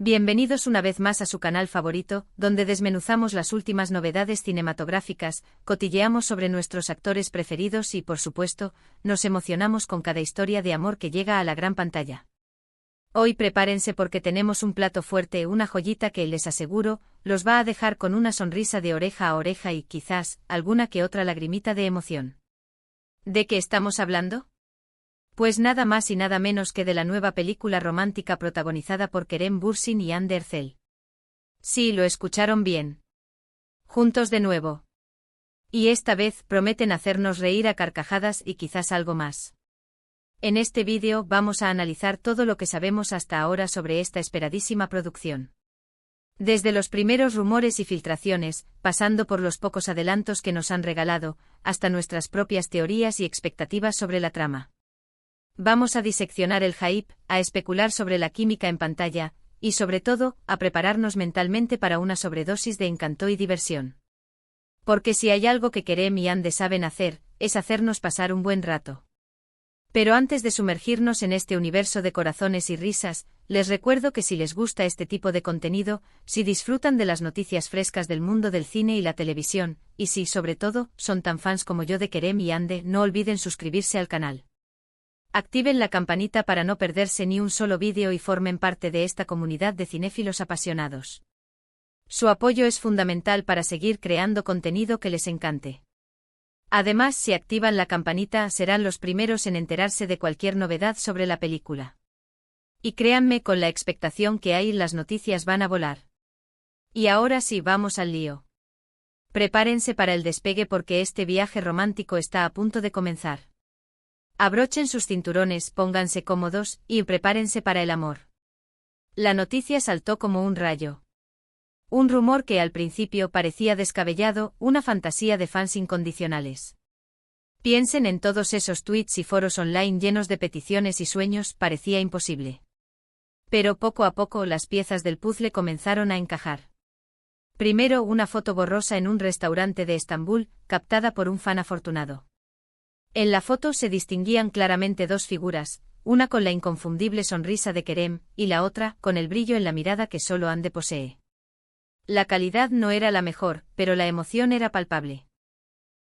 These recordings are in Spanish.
Bienvenidos una vez más a su canal favorito, donde desmenuzamos las últimas novedades cinematográficas, cotilleamos sobre nuestros actores preferidos y, por supuesto, nos emocionamos con cada historia de amor que llega a la gran pantalla. Hoy prepárense porque tenemos un plato fuerte, una joyita que, les aseguro, los va a dejar con una sonrisa de oreja a oreja y, quizás, alguna que otra lagrimita de emoción. ¿De qué estamos hablando? Pues nada más y nada menos que de la nueva película romántica protagonizada por Kerem Bürsin y Hande Erçel. Sí, lo escucharon bien. Juntos de nuevo. Y esta vez prometen hacernos reír a carcajadas y quizás algo más. En este vídeo vamos a analizar todo lo que sabemos hasta ahora sobre esta esperadísima producción. Desde los primeros rumores y filtraciones, pasando por los pocos adelantos que nos han regalado, hasta nuestras propias teorías y expectativas sobre la trama. Vamos a diseccionar el hype, a especular sobre la química en pantalla, y sobre todo, a prepararnos mentalmente para una sobredosis de encanto y diversión. Porque si hay algo que Kerem y Hande saben hacer, es hacernos pasar un buen rato. Pero antes de sumergirnos en este universo de corazones y risas, les recuerdo que si les gusta este tipo de contenido, si disfrutan de las noticias frescas del mundo del cine y la televisión, y si, sobre todo, son tan fans como yo de Kerem y Hande, no olviden suscribirse al canal. Activen la campanita para no perderse ni un solo vídeo y formen parte de esta comunidad de cinéfilos apasionados. Su apoyo es fundamental para seguir creando contenido que les encante. Además, si activan la campanita, serán los primeros en enterarse de cualquier novedad sobre la película. Y créanme, con la expectación que hay, las noticias van a volar. Y ahora sí, vamos al lío. Prepárense para el despegue porque este viaje romántico está a punto de comenzar. Abrochen sus cinturones, pónganse cómodos, y prepárense para el amor. La noticia saltó como un rayo. Un rumor que al principio parecía descabellado, una fantasía de fans incondicionales. Piensen en todos esos tweets y foros online llenos de peticiones y sueños, parecía imposible. Pero poco a poco las piezas del puzzle comenzaron a encajar. Primero una foto borrosa en un restaurante de Estambul, captada por un fan afortunado. En la foto se distinguían claramente dos figuras, una con la inconfundible sonrisa de Kerem, y la otra, con el brillo en la mirada que solo Hande posee. La calidad no era la mejor, pero la emoción era palpable.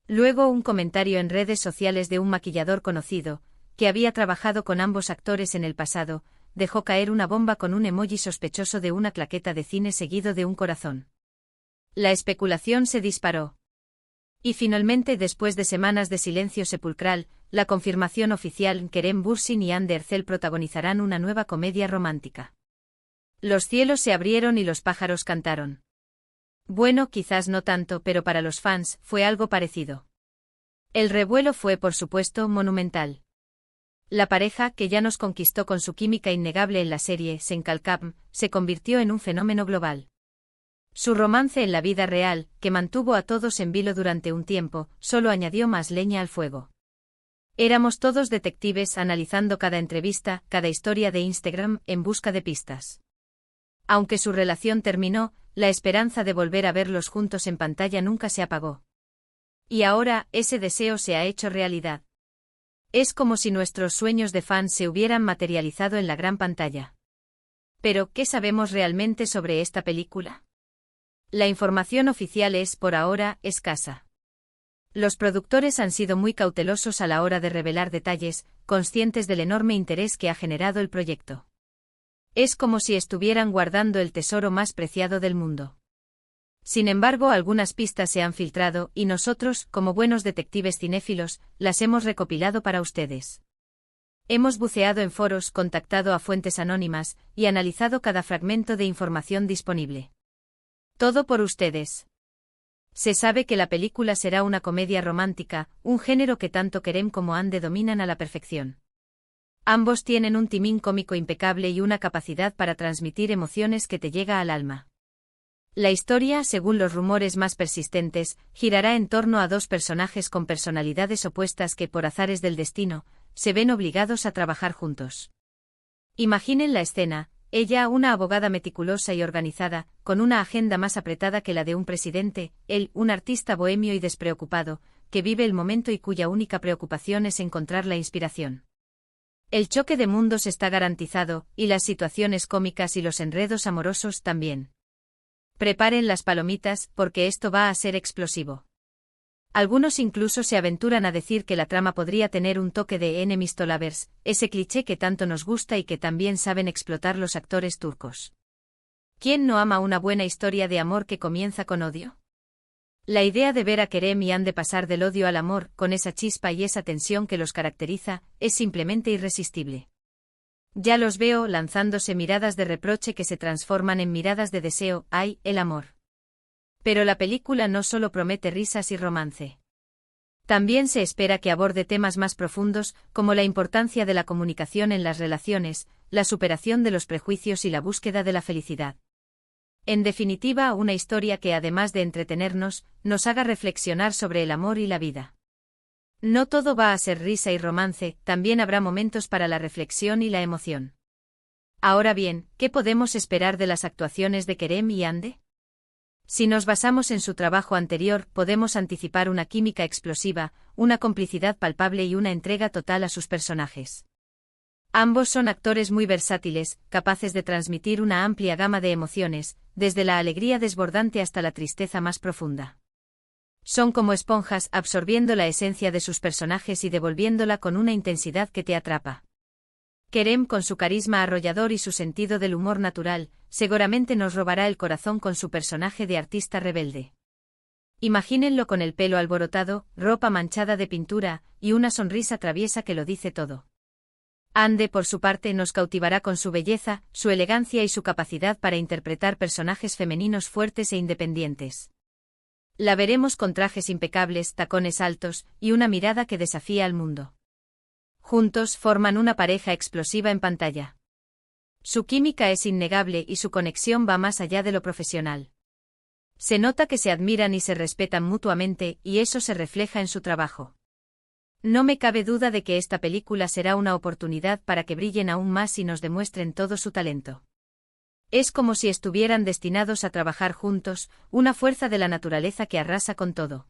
Luego un comentario en redes sociales de un maquillador conocido, que había trabajado con ambos actores en el pasado, dejó caer una bomba con un emoji sospechoso de una claqueta de cine seguido de un corazón. La especulación se disparó. Y finalmente, después de semanas de silencio sepulcral, la confirmación oficial: Kerem Bürsin y Hande Erçel protagonizarán una nueva comedia romántica. Los cielos se abrieron y los pájaros cantaron. Bueno, quizás no tanto, pero para los fans fue algo parecido. El revuelo fue, por supuesto, monumental. La pareja, que ya nos conquistó con su química innegable en la serie Senkalkam, se convirtió en un fenómeno global. Su romance en la vida real, que mantuvo a todos en vilo durante un tiempo, solo añadió más leña al fuego. Éramos todos detectives analizando cada entrevista, cada historia de Instagram, en busca de pistas. Aunque su relación terminó, la esperanza de volver a verlos juntos en pantalla nunca se apagó. Y ahora, ese deseo se ha hecho realidad. Es como si nuestros sueños de fans se hubieran materializado en la gran pantalla. Pero, ¿qué sabemos realmente sobre esta película? La información oficial es, por ahora, escasa. Los productores han sido muy cautelosos a la hora de revelar detalles, conscientes del enorme interés que ha generado el proyecto. Es como si estuvieran guardando el tesoro más preciado del mundo. Sin embargo, algunas pistas se han filtrado y nosotros, como buenos detectives cinéfilos, las hemos recopilado para ustedes. Hemos buceado en foros, contactado a fuentes anónimas y analizado cada fragmento de información disponible. Todo por ustedes. Se sabe que la película será una comedia romántica, un género que tanto Kerem como Hande dominan a la perfección. Ambos tienen un timing cómico impecable y una capacidad para transmitir emociones que te llega al alma. La historia, según los rumores más persistentes, girará en torno a dos personajes con personalidades opuestas que, por azares del destino, se ven obligados a trabajar juntos. Imaginen la escena. Ella, una abogada meticulosa y organizada, con una agenda más apretada que la de un presidente; él, un artista bohemio y despreocupado, que vive el momento y cuya única preocupación es encontrar la inspiración. El choque de mundos está garantizado, y las situaciones cómicas y los enredos amorosos también. Preparen las palomitas, porque esto va a ser explosivo. Algunos incluso se aventuran a decir que la trama podría tener un toque de enemies to lovers, ese cliché que tanto nos gusta y que también saben explotar los actores turcos. ¿Quién no ama una buena historia de amor que comienza con odio? La idea de ver a Kerem y Hande pasar del odio al amor, con esa chispa y esa tensión que los caracteriza, es simplemente irresistible. Ya los veo lanzándose miradas de reproche que se transforman en miradas de deseo. ¡Ay, el amor! Pero la película no solo promete risas y romance. También se espera que aborde temas más profundos, como la importancia de la comunicación en las relaciones, la superación de los prejuicios y la búsqueda de la felicidad. En definitiva, una historia que además de entretenernos, nos haga reflexionar sobre el amor y la vida. No todo va a ser risa y romance, también habrá momentos para la reflexión y la emoción. Ahora bien, ¿qué podemos esperar de las actuaciones de Kerem y Hande? Si nos basamos en su trabajo anterior, podemos anticipar una química explosiva, una complicidad palpable y una entrega total a sus personajes. Ambos son actores muy versátiles, capaces de transmitir una amplia gama de emociones, desde la alegría desbordante hasta la tristeza más profunda. Son como esponjas, absorbiendo la esencia de sus personajes y devolviéndola con una intensidad que te atrapa. Kerem, con su carisma arrollador y su sentido del humor natural, seguramente nos robará el corazón con su personaje de artista rebelde. Imagínenlo con el pelo alborotado, ropa manchada de pintura, y una sonrisa traviesa que lo dice todo. Hande, por su parte, nos cautivará con su belleza, su elegancia y su capacidad para interpretar personajes femeninos fuertes e independientes. La veremos con trajes impecables, tacones altos, y una mirada que desafía al mundo. Juntos forman una pareja explosiva en pantalla. Su química es innegable y su conexión va más allá de lo profesional. Se nota que se admiran y se respetan mutuamente, y eso se refleja en su trabajo. No me cabe duda de que esta película será una oportunidad para que brillen aún más y nos demuestren todo su talento. Es como si estuvieran destinados a trabajar juntos, una fuerza de la naturaleza que arrasa con todo.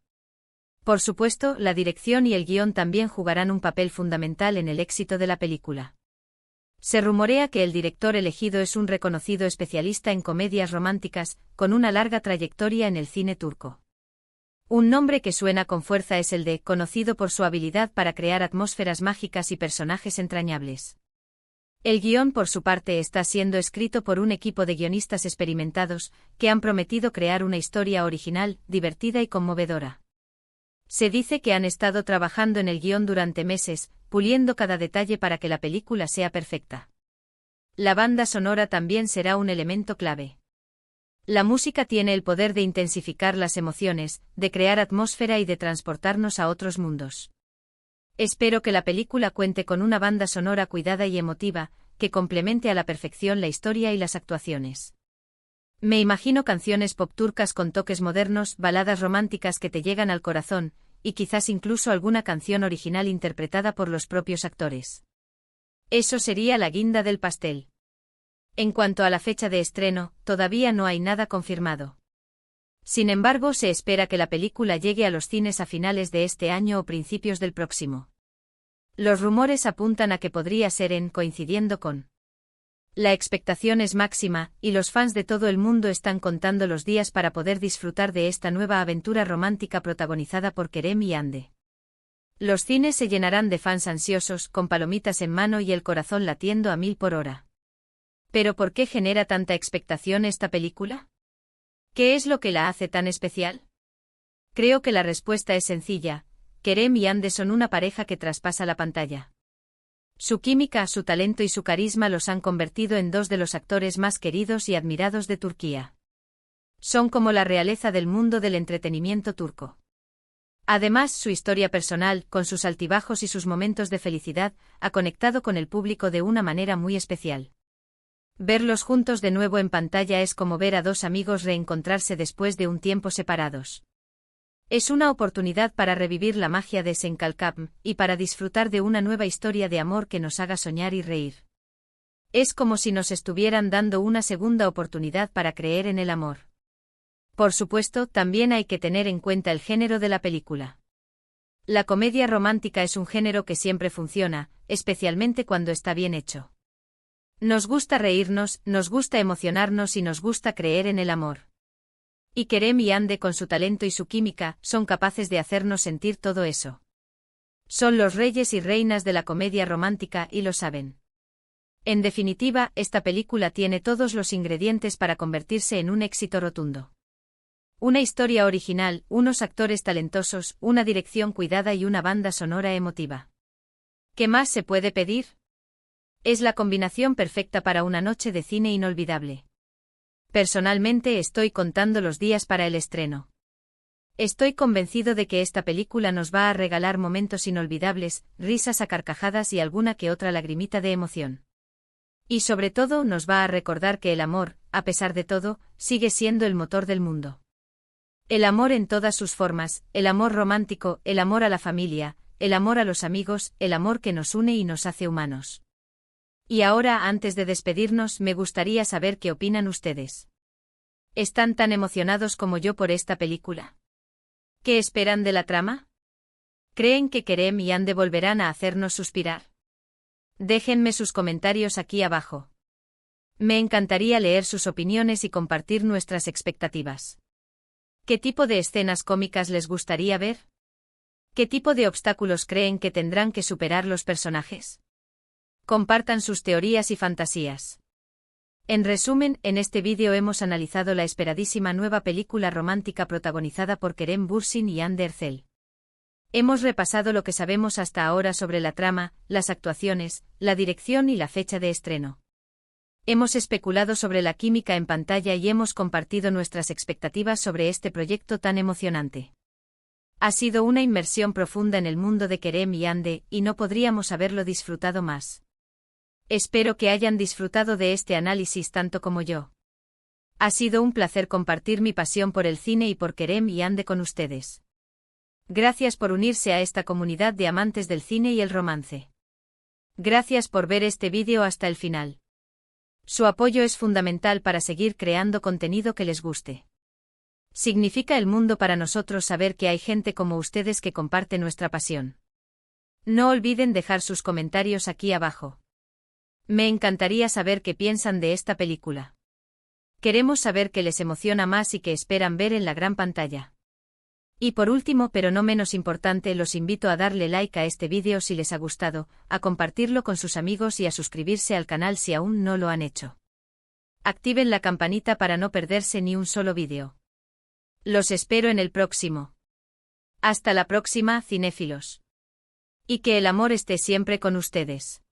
Por supuesto, la dirección y el guión también jugarán un papel fundamental en el éxito de la película. Se rumorea que el director elegido es un reconocido especialista en comedias románticas, con una larga trayectoria en el cine turco. Un nombre que suena con fuerza es el de, conocido por su habilidad para crear atmósferas mágicas y personajes entrañables. El guión, por su parte, está siendo escrito por un equipo de guionistas experimentados, que han prometido crear una historia original, divertida y conmovedora. Se dice que han estado trabajando en el guión durante meses, puliendo cada detalle para que la película sea perfecta. La banda sonora también será un elemento clave. La música tiene el poder de intensificar las emociones, de crear atmósfera y de transportarnos a otros mundos. Espero que la película cuente con una banda sonora cuidada y emotiva, que complemente a la perfección la historia y las actuaciones. Me imagino canciones pop turcas con toques modernos, baladas románticas que te llegan al corazón, y quizás incluso alguna canción original interpretada por los propios actores. Eso sería la guinda del pastel. En cuanto a la fecha de estreno, todavía no hay nada confirmado. Sin embargo, se espera que la película llegue a los cines a finales de este año o principios del próximo. Los rumores apuntan a que podría ser coincidiendo con. La expectación es máxima, y los fans de todo el mundo están contando los días para poder disfrutar de esta nueva aventura romántica protagonizada por Kerem y Hande. Los cines se llenarán de fans ansiosos, con palomitas en mano y el corazón latiendo a 1000 por hora. ¿Pero por qué genera tanta expectación esta película? ¿Qué es lo que la hace tan especial? Creo que la respuesta es sencilla: Kerem y Hande son una pareja que traspasa la pantalla. Su química, su talento y su carisma los han convertido en dos de los actores más queridos y admirados de Turquía. Son como la realeza del mundo del entretenimiento turco. Además, su historia personal, con sus altibajos y sus momentos de felicidad, ha conectado con el público de una manera muy especial. Verlos juntos de nuevo en pantalla es como ver a dos amigos reencontrarse después de un tiempo separados. Es una oportunidad para revivir la magia de Senkalkam, y para disfrutar de una nueva historia de amor que nos haga soñar y reír. Es como si nos estuvieran dando una segunda oportunidad para creer en el amor. Por supuesto, también hay que tener en cuenta el género de la película. La comedia romántica es un género que siempre funciona, especialmente cuando está bien hecho. Nos gusta reírnos, nos gusta emocionarnos y nos gusta creer en el amor. Y Kerem y Ande, con su talento y su química, son capaces de hacernos sentir todo eso. Son los reyes y reinas de la comedia romántica y lo saben. En definitiva, esta película tiene todos los ingredientes para convertirse en un éxito rotundo. Una historia original, unos actores talentosos, una dirección cuidada y una banda sonora emotiva. ¿Qué más se puede pedir? Es la combinación perfecta para una noche de cine inolvidable. Personalmente estoy contando los días para el estreno. Estoy convencido de que esta película nos va a regalar momentos inolvidables, risas a carcajadas y alguna que otra lagrimita de emoción. Y sobre todo nos va a recordar que el amor, a pesar de todo, sigue siendo el motor del mundo. El amor en todas sus formas, el amor romántico, el amor a la familia, el amor a los amigos, el amor que nos une y nos hace humanos. Y ahora, antes de despedirnos, me gustaría saber qué opinan ustedes. ¿Están tan emocionados como yo por esta película? ¿Qué esperan de la trama? ¿Creen que Kerem y Ande volverán a hacernos suspirar? Déjenme sus comentarios aquí abajo. Me encantaría leer sus opiniones y compartir nuestras expectativas. ¿Qué tipo de escenas cómicas les gustaría ver? ¿Qué tipo de obstáculos creen que tendrán que superar los personajes? Compartan sus teorías y fantasías. En resumen, en este vídeo hemos analizado la esperadísima nueva película romántica protagonizada por Kerem Bürsin y Hande Erçel. Hemos repasado lo que sabemos hasta ahora sobre la trama, las actuaciones, la dirección y la fecha de estreno. Hemos especulado sobre la química en pantalla y hemos compartido nuestras expectativas sobre este proyecto tan emocionante. Ha sido una inmersión profunda en el mundo de Kerem y Ande, y no podríamos haberlo disfrutado más. Espero que hayan disfrutado de este análisis tanto como yo. Ha sido un placer compartir mi pasión por el cine y por Kerem y Ande con ustedes. Gracias por unirse a esta comunidad de amantes del cine y el romance. Gracias por ver este vídeo hasta el final. Su apoyo es fundamental para seguir creando contenido que les guste. Significa el mundo para nosotros saber que hay gente como ustedes que comparte nuestra pasión. No olviden dejar sus comentarios aquí abajo. Me encantaría saber qué piensan de esta película. Queremos saber qué les emociona más y qué esperan ver en la gran pantalla. Y por último, pero no menos importante, los invito a darle like a este vídeo si les ha gustado, a compartirlo con sus amigos y a suscribirse al canal si aún no lo han hecho. Activen la campanita para no perderse ni un solo vídeo. Los espero en el próximo. Hasta la próxima, cinéfilos. Y que el amor esté siempre con ustedes.